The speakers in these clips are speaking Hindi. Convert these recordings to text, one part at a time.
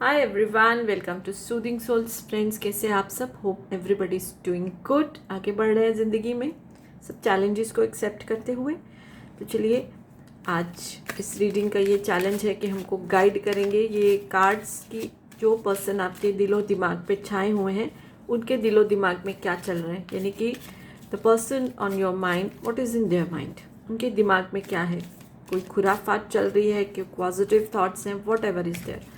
Hi everyone, welcome to soothing souls. Friends, कैसे हैं आप सब? Hope everybody is doing good. आगे बढ़ रहे हैं ज़िंदगी में सब चैलेंजेस को एक्सेप्ट करते हुए। तो चलिए, आज इस रीडिंग का ये चैलेंज है कि हमको गाइड करेंगे ये कार्ड्स की जो पर्सन आपके दिलो दिमाग पे छाए हुए हैं उनके दिलो दिमाग में क्या चल रहा है, यानी कि the person on your mind, what is in their mind. उनके दिमाग में क्या है, कोई खुराफात चल रही है कि पॉजिटिव थॉट्स हैं, व्हाट एवर इज़ देयर।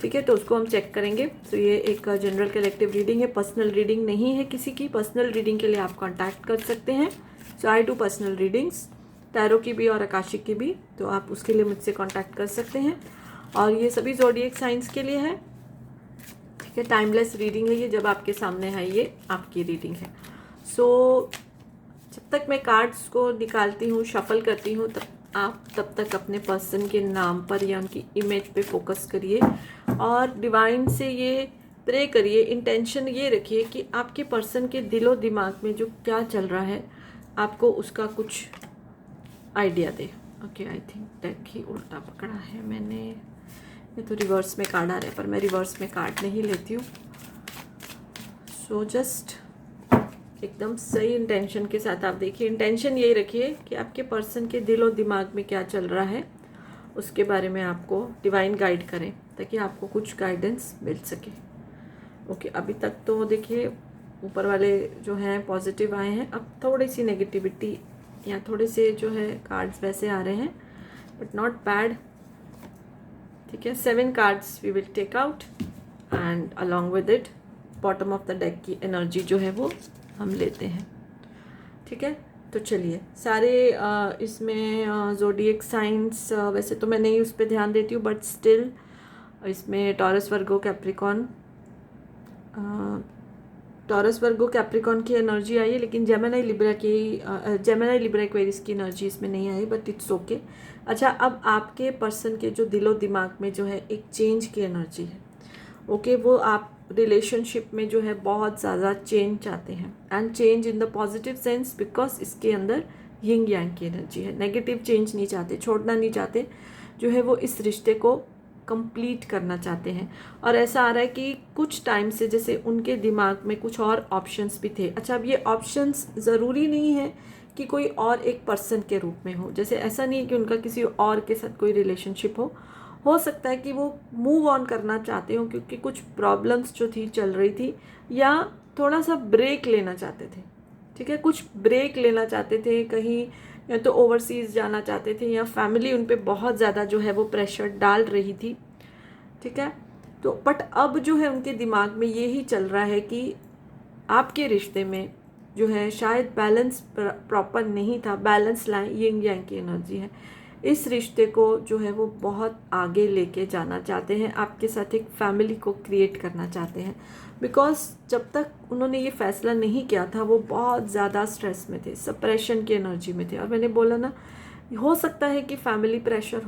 ठीक है, तो उसको हम चेक करेंगे। तो ये एक जनरल कलेक्टिव रीडिंग है, पर्सनल रीडिंग नहीं है किसी की। पर्सनल रीडिंग के लिए आप कांटेक्ट कर सकते हैं। So I do personal readings, tarot की भी और आकाशिक की भी, तो आप उसके लिए मुझसे कांटेक्ट कर सकते हैं। और ये सभी ज़ोडिएक साइंस के लिए है। ठीक है, टाइमलेस रीडिंग है ये, जब आपके सामने है ये आपकी रीडिंग है। सो जब तक मैं कार्ड्स को निकालती हूँ, शफल करती हूँ, तब तक अपने पर्सन के नाम पर या उनकी इमेज पे फोकस करिए और डिवाइन से ये प्रे करिए, इंटेंशन ये रखिए कि आपके पर्सन के दिलो दिमाग में जो क्या चल रहा है आपको उसका कुछ आइडिया दे। ओके, आई थिंक डेक ही उल्टा पकड़ा है मैंने। ये तो रिवर्स में कार्ड आ रहा है, पर मैं रिवर्स में कार्ड नहीं लेती हूँ। सो जस्ट एकदम सही इंटेंशन के साथ आप देखिए। इंटेंशन यही रखिए कि आपके पर्सन के दिलो दिमाग में क्या चल रहा है उसके बारे में आपको डिवाइन गाइड करें, ताकि आपको कुछ गाइडेंस मिल सके। ओके, अभी तक तो देखिए ऊपर वाले जो हैं पॉजिटिव आए हैं। अब थोड़ी सी नेगेटिविटी या थोड़े से जो है कार्ड्स वैसे आ रहे हैं, बट नॉट बैड। ठीक है, 7 cards we will take out and along with it bottom of the deck की एनर्जी जो है वो हम लेते हैं। ठीक है, तो चलिए सारे इसमें ज़ोडिएक साइंस वैसे तो मैं नहीं उस पर ध्यान देती हूँ, बट स्टिल इसमें टॉरस वर्गो कैप्रिकॉन की एनर्जी आई है, लेकिन जेमिनी लिब्रा एक्वेरियस की एनर्जी इसमें नहीं आई, बट इट्स ओके। अच्छा, अब आपके पर्सन के जो दिलो दिमाग में जो है एक चेंज की एनर्जी है। ओके, वो आप रिलेशनशिप में जो है बहुत ज़्यादा चेंज चाहते हैं, and change in the positive sense, because इसके अंदर यिंग यांग की एनर्जी है। नेगेटिव चेंज नहीं चाहते, छोड़ना नहीं चाहते, जो है वो इस रिश्ते को कंप्लीट करना चाहते हैं। और ऐसा आ रहा है कि कुछ टाइम से जैसे उनके दिमाग में कुछ और ऑप्शंस भी थे। अच्छा, अब ये ऑप्शंस ज़रूरी नहीं है कि कोई और एक पर्सन के रूप में हो, जैसे ऐसा नहीं है कि उनका किसी और के साथ कोई रिलेशनशिप हो सकता है कि वो मूव ऑन करना चाहते हो क्योंकि कुछ प्रॉब्लम्स जो थी चल रही थी, या थोड़ा सा ब्रेक लेना चाहते थे। ठीक है, कुछ ब्रेक लेना चाहते थे, कहीं या तो ओवरसीज जाना चाहते थे, या फैमिली उन पे बहुत ज़्यादा जो है वो प्रेशर डाल रही थी। ठीक है, तो बट अब जो है उनके दिमाग में ये ही चल रहा है कि आपके रिश्ते में जो है शायद बैलेंस प्रॉपर नहीं था। बैलेंस लाएं, यिंग यांग की एनर्जी है। इस रिश्ते को जो है वो बहुत आगे लेके जाना चाहते हैं, आपके साथ एक फैमिली को क्रिएट करना चाहते हैं। बिकॉज जब तक उन्होंने ये फैसला नहीं किया था वो बहुत ज़्यादा स्ट्रेस में थे, सप्रेशन की एनर्जी में थे। और मैंने बोला ना, हो सकता है कि फैमिली प्रेशर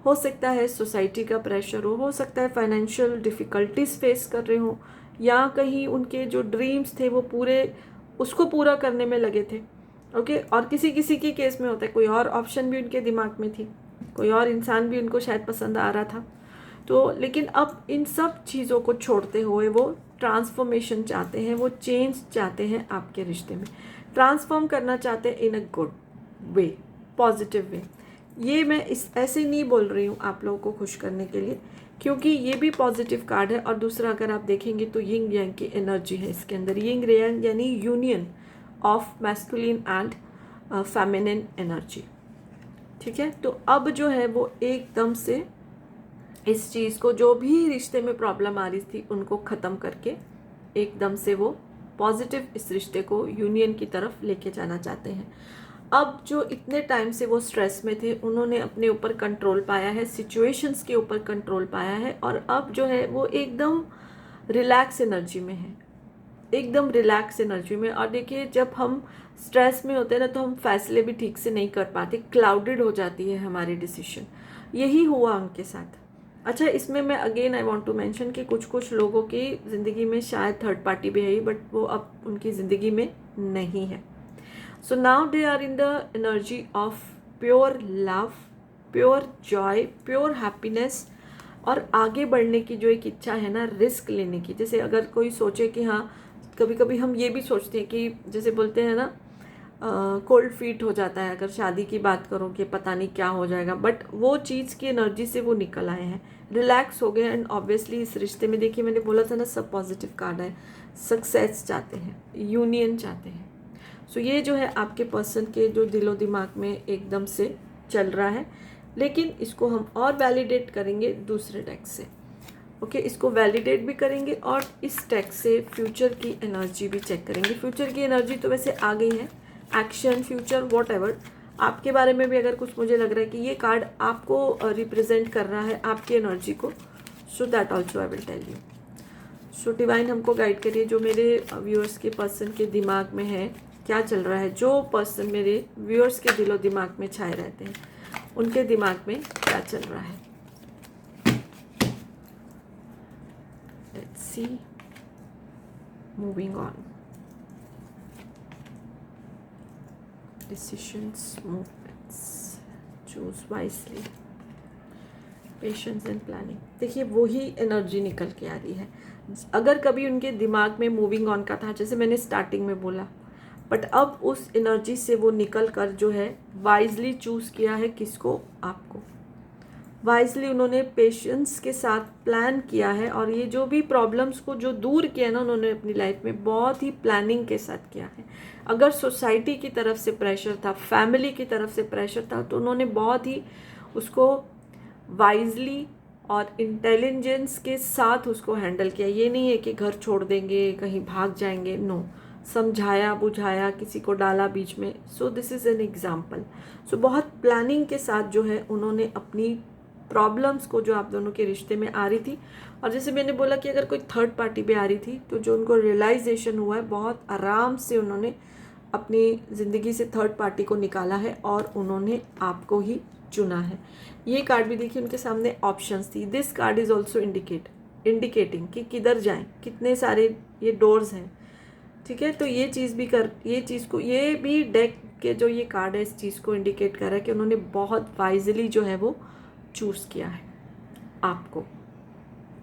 हो सकता है सोसाइटी का प्रेशर हो सकता है फाइनेंशियल डिफ़िकल्टीज फेस कर रहे हो, या कहीं उनके जो ड्रीम्स थे वो उसको पूरा करने में लगे थे। ओके, और किसी किसी के केस में होता है कोई और ऑप्शन भी उनके दिमाग में थी, कोई और इंसान भी उनको शायद पसंद आ रहा था। तो लेकिन अब इन सब चीज़ों को छोड़ते हुए वो ट्रांसफॉर्मेशन चाहते हैं, वो चेंज चाहते हैं आपके रिश्ते में, ट्रांसफॉर्म करना चाहते हैं इन a good way, positive way. ये मैं इस ऐसे नहीं बोल रही हूँ आप लोगों को खुश करने के लिए, क्योंकि ये भी पॉजिटिव कार्ड है। और दूसरा अगर आप देखेंगे तो यिंग यांग की एनर्जी है इसके अंदर। यिंग यांग यानी union of masculine and feminine energy. ठीक है, तो अब जो है वो एकदम से इस चीज़ को, जो भी रिश्ते में प्रॉब्लम आ रही थी उनको ख़त्म करके एकदम से वो पॉजिटिव इस रिश्ते को यूनियन की तरफ लेके जाना चाहते हैं। अब जो इतने टाइम से वो स्ट्रेस में थे उन्होंने अपने ऊपर कंट्रोल पाया है, सिचुएशंस के ऊपर कंट्रोल पाया है, और अब जो है वो एकदम रिलैक्स एनर्जी में है, एकदम रिलैक्स एनर्जी में। और देखिए, जब हम स्ट्रेस में होते हैं ना तो हम फैसले भी ठीक से नहीं कर पाते, क्लाउडेड हो जाती है हमारी डिसीजन। यही हुआ उनके साथ। अच्छा, इसमें मैं again I want to mention कि कुछ कुछ लोगों की ज़िंदगी में शायद थर्ड पार्टी भी है, बट वो अब उनकी ज़िंदगी में नहीं है। So now they are in the energy of pure love, pure joy, pure happiness, और आगे बढ़ने की जो एक इच्छा है ना, रिस्क लेने की। जैसे अगर कोई सोचे कि हाँ, कभी कभी हम ये भी सोचते हैं कि जैसे बोलते हैं ना, कोल्ड फीट हो जाता है अगर शादी की बात करो कि पता नहीं क्या हो जाएगा, बट वो चीज़ की एनर्जी से वो निकल आए हैं, रिलैक्स हो गए। एंड ऑब्वियसली इस रिश्ते में देखिए, मैंने बोला था ना, सब पॉजिटिव कार्ड है, सक्सेस चाहते हैं, यूनियन चाहते हैं। सो ये जो है आपके पर्सन के जो दिलो दिमाग में एकदम से चल रहा है, लेकिन इसको हम और वैलिडेट करेंगे दूसरे डेक से। ओके, इसको वैलिडेट भी करेंगे और इस डेक से फ्यूचर की एनर्जी भी चेक करेंगे। फ्यूचर की एनर्जी तो वैसे आ गई है, एक्शन, फ्यूचर, वॉट एवर। आपके बारे में भी अगर कुछ मुझे लग रहा है कि ये कार्ड आपको रिप्रेजेंट कर रहा है, आपकी एनर्जी को, so that also I will tell you. So divine हमको गाइड करिए, जो मेरे व्यूअर्स के पर्सन के दिमाग में है क्या चल रहा है, जो पर्सन मेरे व्यूअर्स के दिलो दिमाग में छाए रहते हैं, उनके दिमाग में क्या चल रहा है। Let's see, moving on. Decisions, movements, choose wisely, patience and planning. देखिए वही एनर्जी निकल के आ रही है। अगर कभी उनके दिमाग में मूविंग ऑन का था, जैसे मैंने स्टार्टिंग में बोला, बट अब उस एनर्जी से वो निकल कर जो है वाइजली चूज किया है। किसको? आपको। वाइजली उन्होंने पेशेंस के साथ प्लान किया है, और ये जो भी प्रॉब्लम्स को जो दूर किया ना उन्होंने अपनी लाइफ में, बहुत ही प्लानिंग के साथ किया है। अगर सोसाइटी की तरफ से प्रेशर था, फैमिली की तरफ से प्रेशर था, तो उन्होंने बहुत ही उसको वाइजली और इंटेलिजेंस के साथ उसको हैंडल किया। ये नहीं है कि घर छोड़ देंगे, कहीं भाग जाएंगे, नो। समझाया, बुझाया, किसी को डाला बीच में। So this is an example. So बहुत प्लानिंग के साथ जो है उन्होंने अपनी प्रॉब्लम्स को, जो आप दोनों के रिश्ते में आ रही थी, और जैसे मैंने बोला कि अगर कोई थर्ड पार्टी भी आ रही थी, तो जो उनको रियलाइजेशन हुआ है, बहुत आराम से उन्होंने अपनी ज़िंदगी से थर्ड पार्टी को निकाला है और उन्होंने आपको ही चुना है। ये कार्ड भी देखिए, उनके सामने ऑप्शंस थी। This card is also indicating कि किधर जाएं, कितने सारे ये डोर्स हैं। ठीक है, तो ये चीज़ भी ये चीज़ को, ये भी डेक के जो ये कार्ड है, इस चीज़ को इंडिकेट कर रहा है कि उन्होंने बहुत वाइजली जो है वो चूज़ किया है आपको।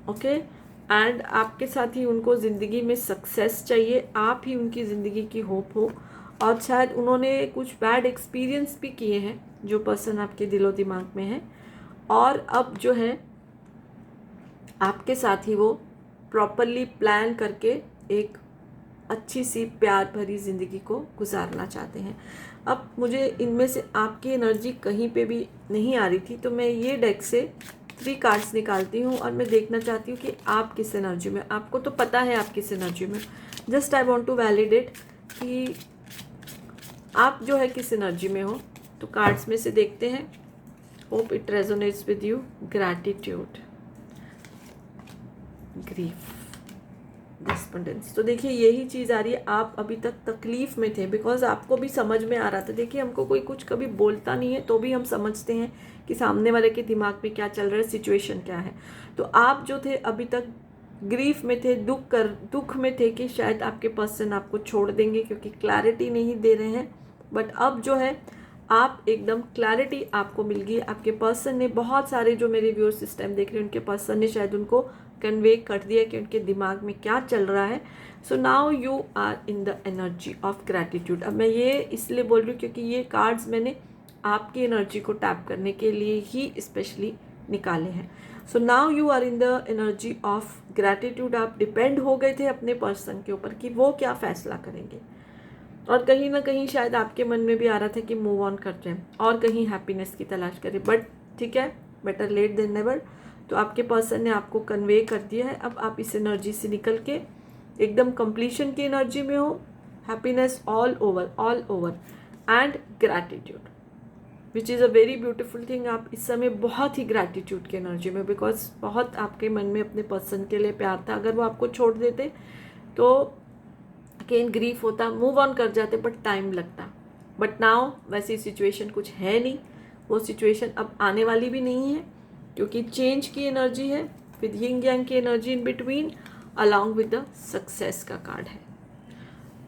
ओके, एंड आपके साथ ही उनको ज़िंदगी में सक्सेस चाहिए, आप ही उनकी ज़िंदगी की होप हो। और शायद उन्होंने कुछ बैड एक्सपीरियंस भी किए हैं, जो पर्सन आपके दिलो दिमाग में है, और अब जो है आपके साथ ही वो प्रॉपरली प्लान करके एक अच्छी सी प्यार भरी ज़िंदगी को गुजारना चाहते हैं। अब मुझे इनमें से आपकी एनर्जी कहीं पे भी नहीं आ रही थी, तो मैं ये डेक से 3 कार्ड्स निकालती हूँ और मैं देखना चाहती हूँ कि आप किस एनर्जी में। आपको तो पता है आप किस एनर्जी में, just I want to validate कि आप जो है किस एनर्जी में हो। तो कार्ड्स में से देखते हैं। Hope it resonates with you. Gratitude, grief, despondence. तो देखिए यही चीज़ आ रही है। आप अभी तक तकलीफ में थे, बिकॉज आपको भी समझ में आ रहा था। देखिए हमको कोई कुछ कभी बोलता नहीं है, तो भी हम समझते हैं कि सामने वाले के दिमाग में क्या चल रहा है, सिचुएशन क्या है। तो आप जो थे अभी तक ग्रीफ में थे, दुख में थे कि शायद आपके पर्सन आपको छोड़ देंगे, क्योंकि क्लैरिटी नहीं दे रहे हैं। बट अब जो है आप एकदम क्लैरिटी आपको मिल गई। आपके पर्सन ने, बहुत सारे जो मेरे व्यूअर्स इस टाइम देख रहे हैं, उनके पर्सन ने शायद उनको कन्वे कर दिया कि उनके दिमाग में क्या चल रहा है। So now you are in the energy of gratitude. अब मैं ये इसलिए बोल रही हूँ क्योंकि ये कार्ड्स मैंने आपकी एनर्जी को टैप करने के लिए ही स्पेशली निकाले हैं। So now you are in the energy of gratitude. आप डिपेंड हो गए थे अपने पर्सन के ऊपर कि वो क्या फैसला करेंगे, और कहीं ना कहीं शायद आपके मन में भी आ रहा था कि मूव ऑन कर जाए और कहीं हैप्पीनेस की तलाश करें। बट ठीक है, बेटर लेट देन नेवर। तो आपके पर्सन ने आपको कन्वे कर दिया है। अब आप इस एनर्जी से निकल के एकदम कंप्लीशन की एनर्जी में हो, happiness all over and gratitude, which is a very beautiful thing. आप इस समय बहुत ही ग्रैटिट्यूड की एनर्जी में, बिकॉज बहुत आपके मन में अपने पर्सन के लिए प्यार था। अगर वो आपको छोड़ देते तो अगेन ग्रीफ होता, मूव ऑन कर जाते, बट टाइम लगता। बट नाउ वैसी सिचुएशन कुछ है नहीं, वो सिचुएशन अब आने वाली भी नहीं है, क्योंकि चेंज की एनर्जी है विद यिंग यांग की energy in between, along with the success का कार्ड है।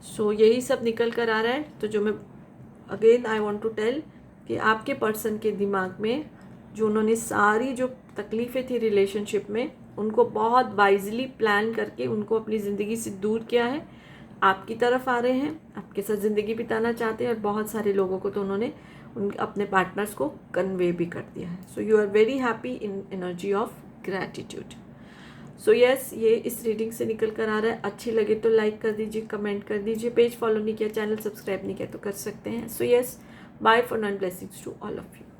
सो यही सब निकल कर आ रहा है। तो जो मैं again I want to tell कि आपके पर्सन के दिमाग में जो उन्होंने सारी जो तकलीफ़ें थी रिलेशनशिप में उनको बहुत वाइजली प्लान करके उनको अपनी ज़िंदगी से दूर किया है, आपकी तरफ आ रहे हैं, आपके साथ ज़िंदगी बिताना चाहते हैं, और बहुत सारे लोगों को तो उन्होंने अपने पार्टनर्स को कन्वे भी कर दिया है. So you are very happy in energy of gratitude. So yes, ये इस रीडिंग से निकल कर आ रहा है. अच्छी लगे तो लाइक कर दीजिए, कमेंट कर दीजिए. पेज फॉलो नहीं किया, चैनल सब्सक्राइब नहीं किया तो कर सकते हैं. So yes, bye for now, blessings to all of you.